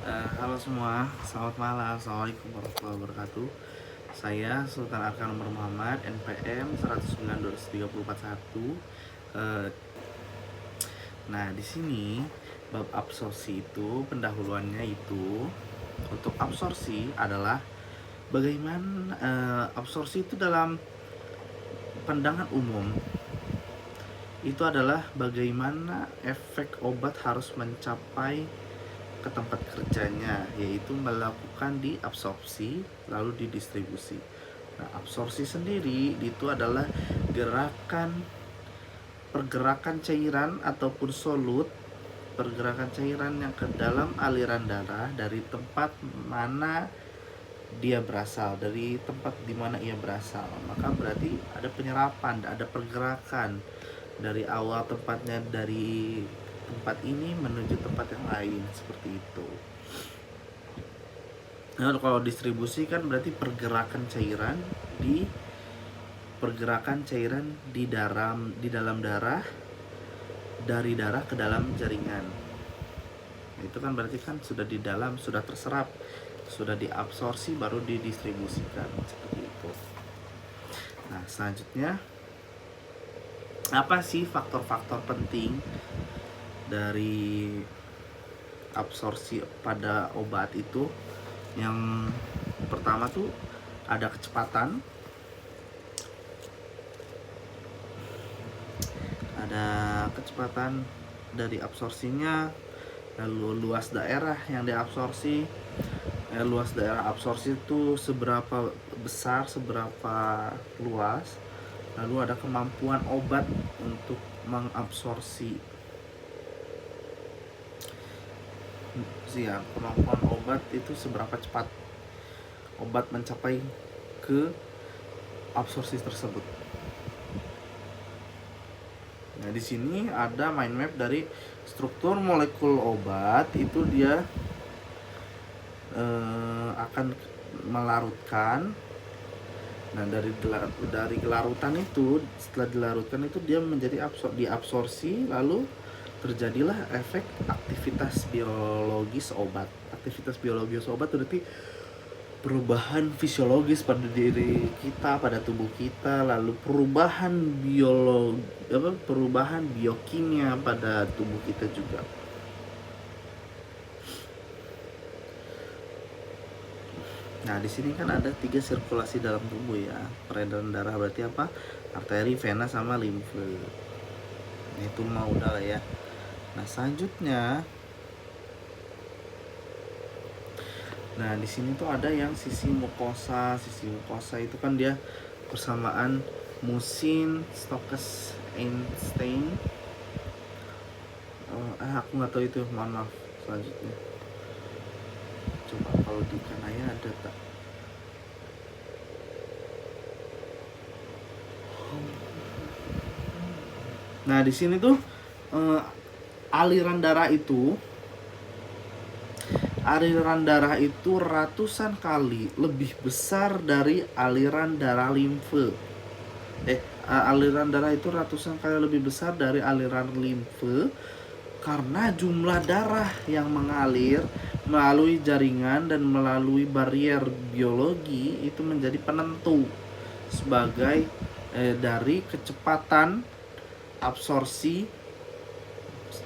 Halo semua, selamat malam. Assalamualaikum warahmatullahi wabarakatuh. Saya Sultan Arkan Nur Muhammad, NPM 109-23441. Eh, Nah, di sini bab absorpsi itu pendahuluannya itu untuk absorpsi adalah bagaimana absorpsi itu dalam pandangan umum itu adalah bagaimana efek obat harus mencapai ke tempat kerjanya, yaitu melakukan diabsorpsi lalu didistribusi. Nah, absorpsi sendiri itu adalah pergerakan cairan ataupun solut, pergerakan cairan yang ke dalam aliran darah dari tempat mana dia berasal, dari tempat di mana ia berasal. Maka berarti ada penyerapan, ada pergerakan dari awal tempatnya dari tempat ini menuju tempat yang lain, seperti itu. Nah, kalau distribusi kan berarti pergerakan cairan di dalam darah, dari darah ke dalam jaringan. Nah, itu kan berarti kan sudah di dalam, sudah terserap, sudah diabsorpsi baru didistribusikan, seperti itu. Nah, selanjutnya apa sih faktor-faktor penting dari absorpsi pada obat itu? Yang pertama tuh ada kecepatan, dari absorpsinya, lalu luas daerah yang diabsorpsi. Luas daerah absorpsi itu seberapa besar, seberapa luas. Lalu ada kemampuan obat untuk mengabsorpsi. Kemampuan obat itu seberapa cepat obat mencapai ke absorpsi tersebut. Nah, di sini ada mind map dari struktur molekul obat. Itu dia akan melarutkan. Nah, dari kelarutan itu, setelah dilarutkan itu dia menjadi diabsorpsi, lalu terjadilah efek aktivitas biologis obat. Aktivitas biologis obat berarti perubahan fisiologis pada diri kita, pada tubuh kita, lalu perubahan biokimia pada tubuh kita juga. Nah, di sini kan ada 3 sirkulasi dalam tubuh ya. Peredaran darah berarti apa? Arteri, vena, sama limfe. Itu mah udah lah ya. Nah, selanjutnya, nah di sini tuh ada yang sisi mukosa. Sisi mukosa itu kan dia persamaan musin, Stokes, Einstein. Aku nggak tahu itu, mohon maaf. Selanjutnya, coba kalau di kanaya ada tak? Nah, di sini tuh aliran darah itu ratusan kali lebih besar dari aliran darah limfe. Aliran darah itu ratusan kali lebih besar dari aliran limfe karena jumlah darah yang mengalir melalui jaringan dan melalui barier biologi itu menjadi penentu sebagai dari kecepatan absorpsi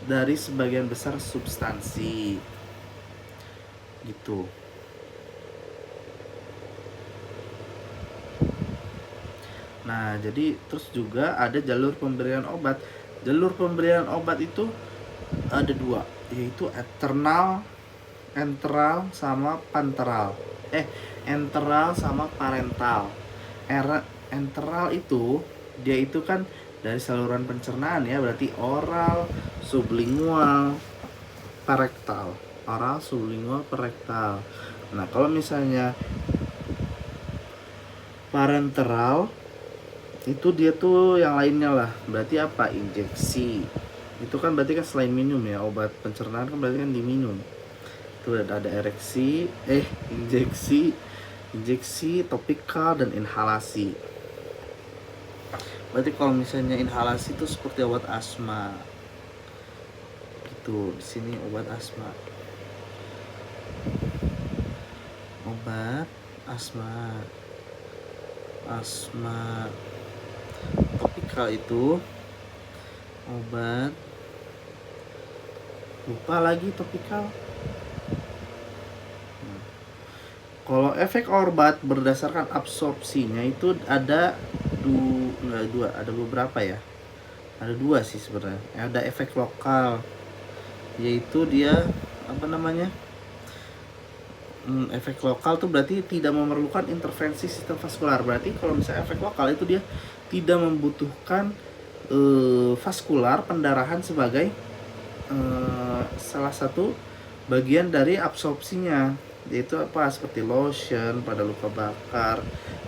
dari sebagian besar substansi gitu. Nah, jadi terus juga ada jalur pemberian obat. Jalur pemberian obat itu ada 2, yaitu enteral sama parental. Enteral sama parental. Enteral itu dia itu kan dari saluran pencernaan ya, berarti oral, sublingual, parektal. Oral, sublingual, parektal. Nah, kalau misalnya parenteral itu dia tuh yang lainnya lah. Berarti apa? Injeksi. Itu kan berarti kan selain minum ya, obat pencernaan kan berarti kan diminum. Itu ada injeksi, topikal, dan inhalasi. Berarti kalau misalnya inhalasi itu seperti obat asma. Gitu, di sini obat asma. obat asma topikal itu obat, lupa lagi topikal. Kalau efek obat berdasarkan absorpsinya itu ada ada beberapa ya. Ada dua sih sebenarnya. Ada efek lokal, yaitu dia efek lokal tuh berarti tidak memerlukan intervensi sistem vaskular. Berarti kalau misalnya efek lokal itu dia tidak membutuhkan vaskular pendarahan sebagai salah satu bagian dari absorpsinya, yaitu seperti lotion pada luka bakar,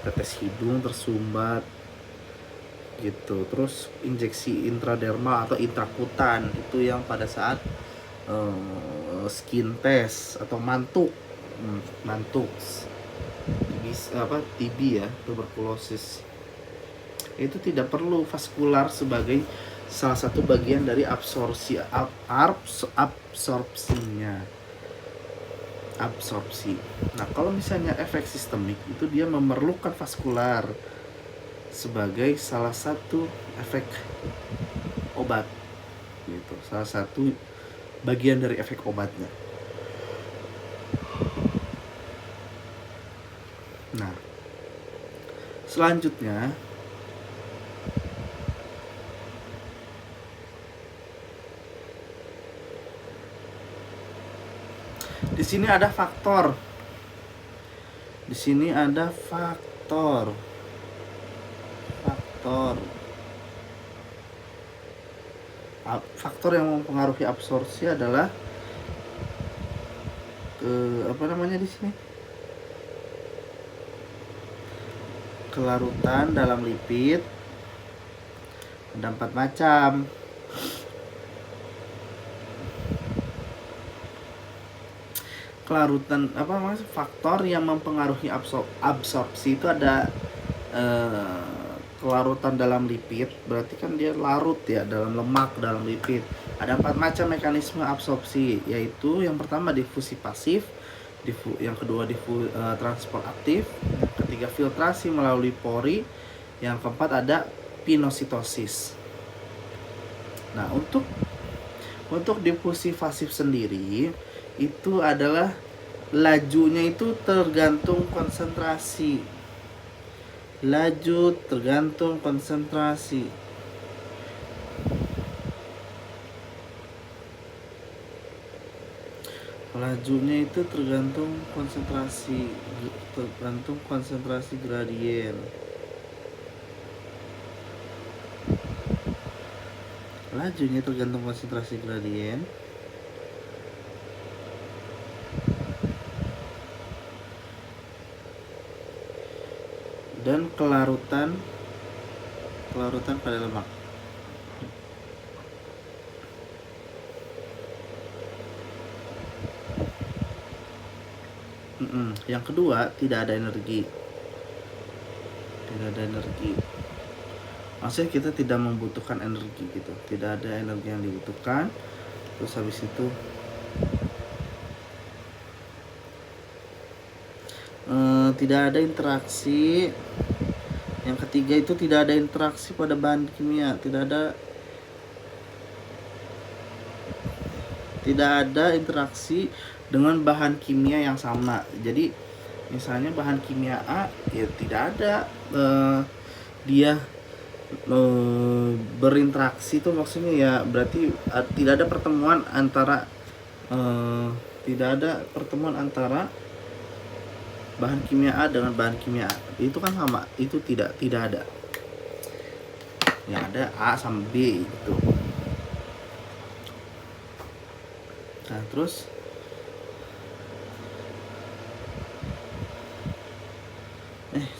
tetes hidung tersumbat gitu. Terus injeksi intradermal atau intrakutan itu yang pada saat skin test atau mantuk TB ya, tuberkulosis, itu tidak perlu vaskular sebagai salah satu bagian dari absorpsi. Nah, kalau misalnya efek sistemik itu dia memerlukan vaskular sebagai salah satu efek obat gitu, salah satu bagian dari efek obatnya. Nah, selanjutnya di sini ada faktor. Faktor yang mempengaruhi absorpsi adalah di sini kelarutan dalam lipid. Ada 4 macam. Kelarutan faktor yang mempengaruhi absorpsi itu ada kelarutan dalam lipid, berarti kan dia larut ya dalam lemak, dalam lipid. Ada 4 macam mekanisme absorpsi, yaitu yang pertama difusi pasif, yang kedua transport aktif, yang ketiga filtrasi melalui pori, yang keempat ada pinositosis. Nah, untuk difusi pasif sendiri itu adalah lajunya itu tergantung konsentrasi. Lajunya itu tergantung konsentrasi gradien. Dan kelarutan pada lemak. Yang kedua, tidak ada energi. Maksudnya kita tidak membutuhkan energi gitu, tidak ada energi yang dibutuhkan. Terus habis itu tidak ada interaksi. Yang ketiga itu tidak ada interaksi pada bahan kimia, tidak ada interaksi dengan bahan kimia yang sama. Jadi misalnya bahan kimia A ya tidak ada dia berinteraksi, itu maksudnya ya berarti tidak ada pertemuan antara bahan kimia A dengan bahan kimia A. Itu kan sama, itu tidak ada. Yang ada A sama B gitu. Nah, terus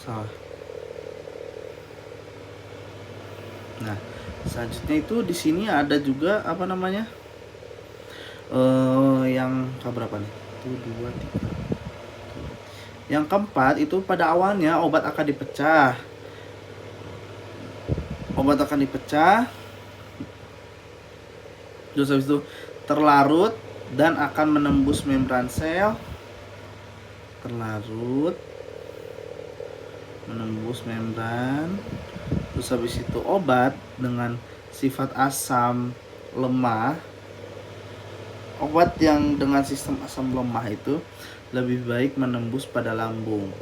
salah. Nah, selanjutnya itu di sini ada juga yang keberapa nih? 1, 2, 3. Yang keempat itu pada awalnya obat akan dipecah. Terus habis itu terlarut dan akan menembus membran sel. terlarut, menembus membran. Terus habis itu obat dengan sifat asam lemah, obat yang dengan sistem asam lemah itu lebih baik menembus pada lambung.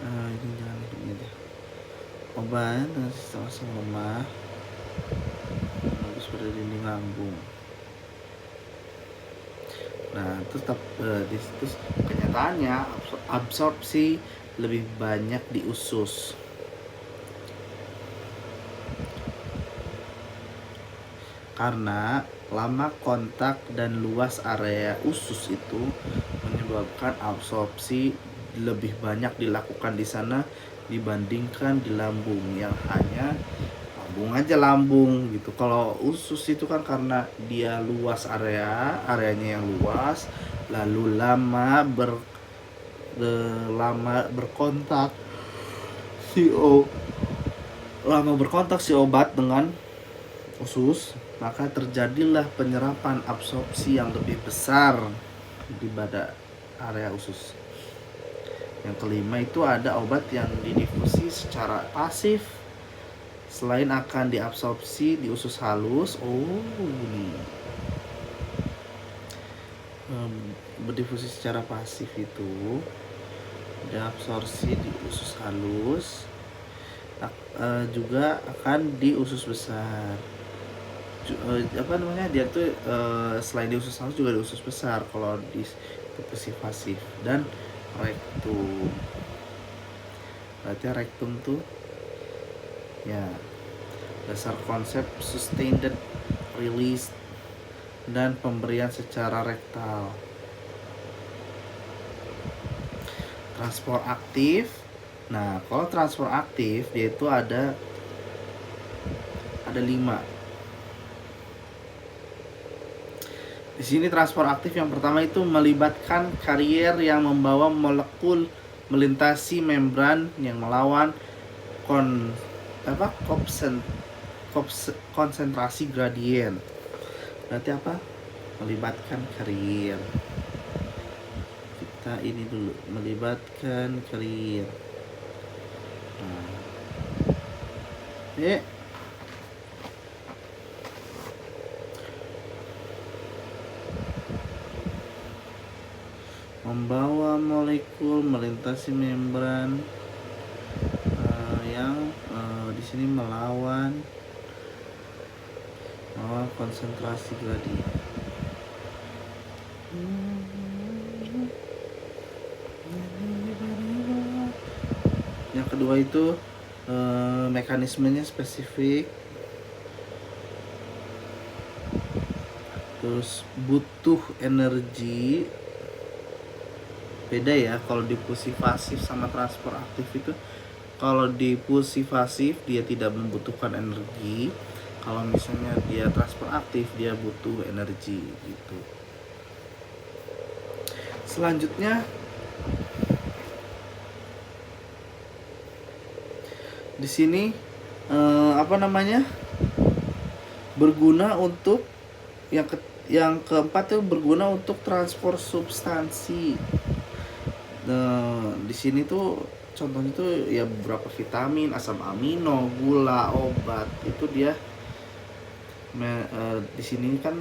Ini jangan ini aja. Obat dengan sistem asam lemah menembus pada dinding lambung. Nah, terus kenyataannya absorpsi lebih banyak di usus. Karena lama kontak dan luas area usus itu menyebabkan absorpsi lebih banyak dilakukan di sana dibandingkan di lambung yang hanya lambung gitu. Kalau usus itu kan karena dia luas areanya yang luas, lalu lama berkontak si obat dengan usus, maka terjadilah penyerapan absorpsi yang lebih besar pada area usus. Yang kelima itu ada obat yang didifusi secara pasif selain akan diabsorpsi di usus halus. Berdifusi secara pasif itu diabsorpsi di usus halus, juga akan di usus besar. Dia tuh selain di usus halus juga di usus besar kalau didifusi pasif. Dan rektum, berarti rektum tuh ya dasar konsep sustained release dan pemberian secara rektal. Transport aktif. Nah, kalau transport aktif dia itu ada 5. Di sini transport aktif yang pertama itu melibatkan karier yang membawa molekul melintasi membran yang melawan konsentrasi gradien. Berarti apa? Melibatkan karier. Kita ini dulu, melibatkan karier. Membawa molekul melintasi membran yang di sini melawan konsentrasi gradien. Yang kedua itu mekanismenya spesifik, terus butuh energi. Beda ya kalau difusi pasif sama transport aktif itu. Kalau difusi pasif dia tidak membutuhkan energi, kalau misalnya dia transport aktif dia butuh energi gitu. Selanjutnya di sini berguna untuk yang keempat itu berguna untuk transport substansi. Di sini tuh contohnya tuh ya beberapa vitamin, asam amino, gula, obat itu dia di sini kan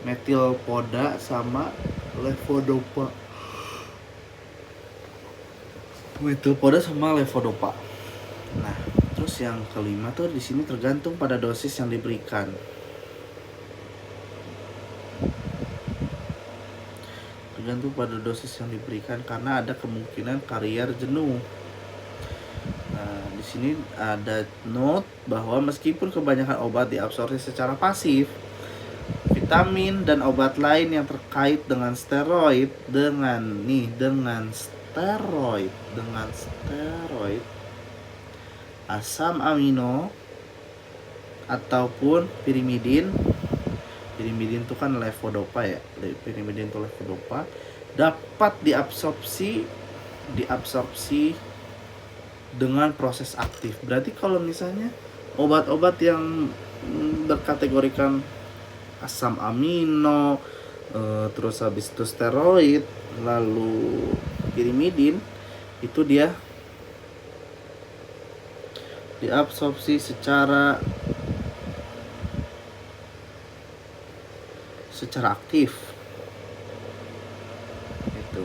metilpoda sama levodopa. Nah, terus yang kelima tuh di sini tergantung pada dosis yang diberikan. Karena ada kemungkinan karier jenuh. Nah, di sini ada note bahwa meskipun kebanyakan obat diabsorpsi secara pasif, vitamin dan obat lain yang terkait dengan steroid asam amino ataupun pirimidin itu kan levodopa ya. Pirimidin itu levodopa dapat diabsorpsi dengan proses aktif. Berarti kalau misalnya obat-obat yang berkategorikan asam amino, terus habis itu steroid, lalu pirimidin, itu dia diabsorpsi secara aktif itu.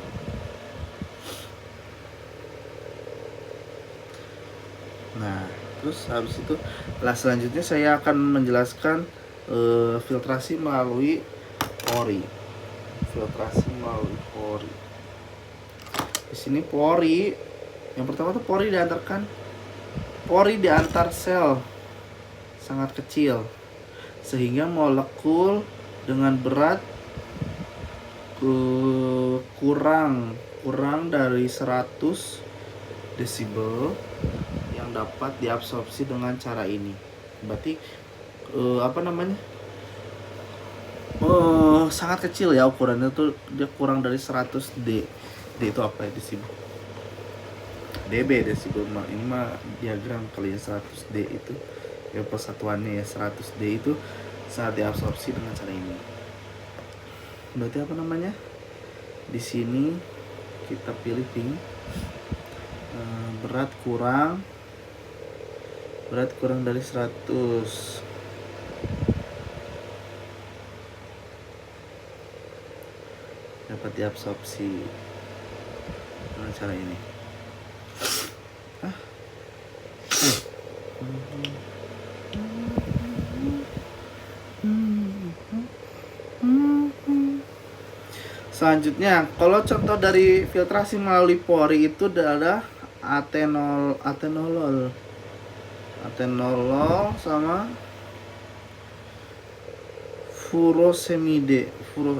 Nah, terus habis itu selanjutnya saya akan menjelaskan filtrasi melalui pori. Di sini pori, yang pertama tuh pori diantar sel sangat kecil sehingga molekul dengan berat kurang dari 100 desibel yang dapat diabsorpsi dengan cara ini. Berarti sangat kecil ya ukurannya tuh, dia kurang dari 100 D. D itu apa ya, desibel? dB, desibel. Ini mah diagram kali ya, 100 D itu ya persatuannya ya, 100 D itu saat diabsorpsi dengan cara ini. Berarti di sini kita pilih pink, berat kurang dari 100, dapat diabsorpsi dengan cara ini. Selanjutnya, kalau contoh dari filtrasi melalui pori itu adalah atenolol sama furosemide.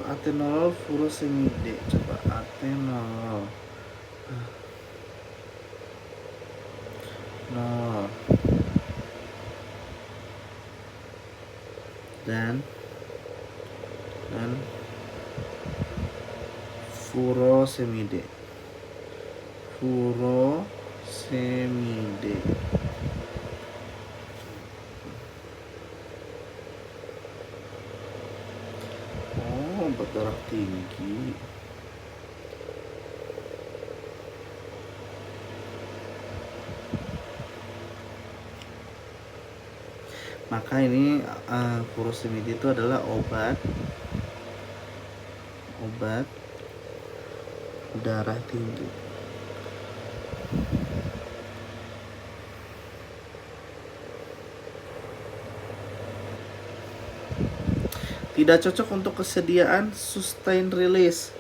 Atenolol, furosemide. Coba atenolol. Dan furosemide. Obat darah tinggi. Maka ini furosemide itu adalah obat darah tinggi. Tidak cocok untuk kesediaan sustain release.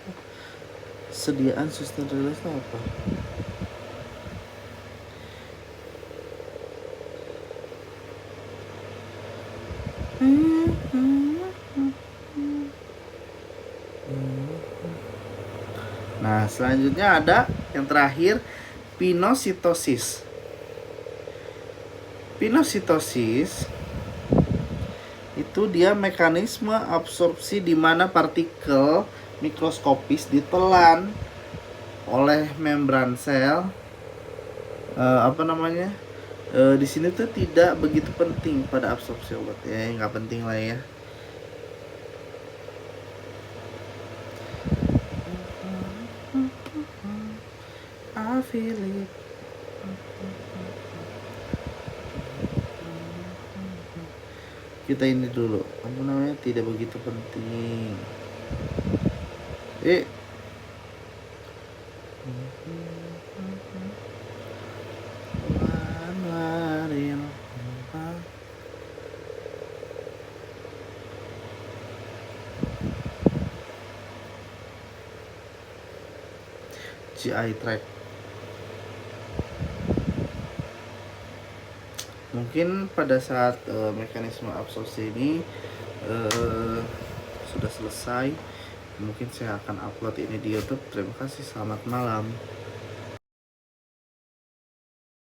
Sediaan sustain release itu apa? Nah, selanjutnya ada yang terakhir, pinositosis. Pinositosis itu dia mekanisme absorpsi di mana partikel mikroskopis ditelan oleh membran sel. Di sini tuh tidak begitu penting pada absorpsi obat ya, nggak penting lah ya. I feel it. Kita ini dulu, tidak begitu penting. GI tract. Mungkin pada saat mekanisme absorpsi ini sudah selesai, mungkin saya akan upload ini di YouTube. Terima kasih, selamat malam.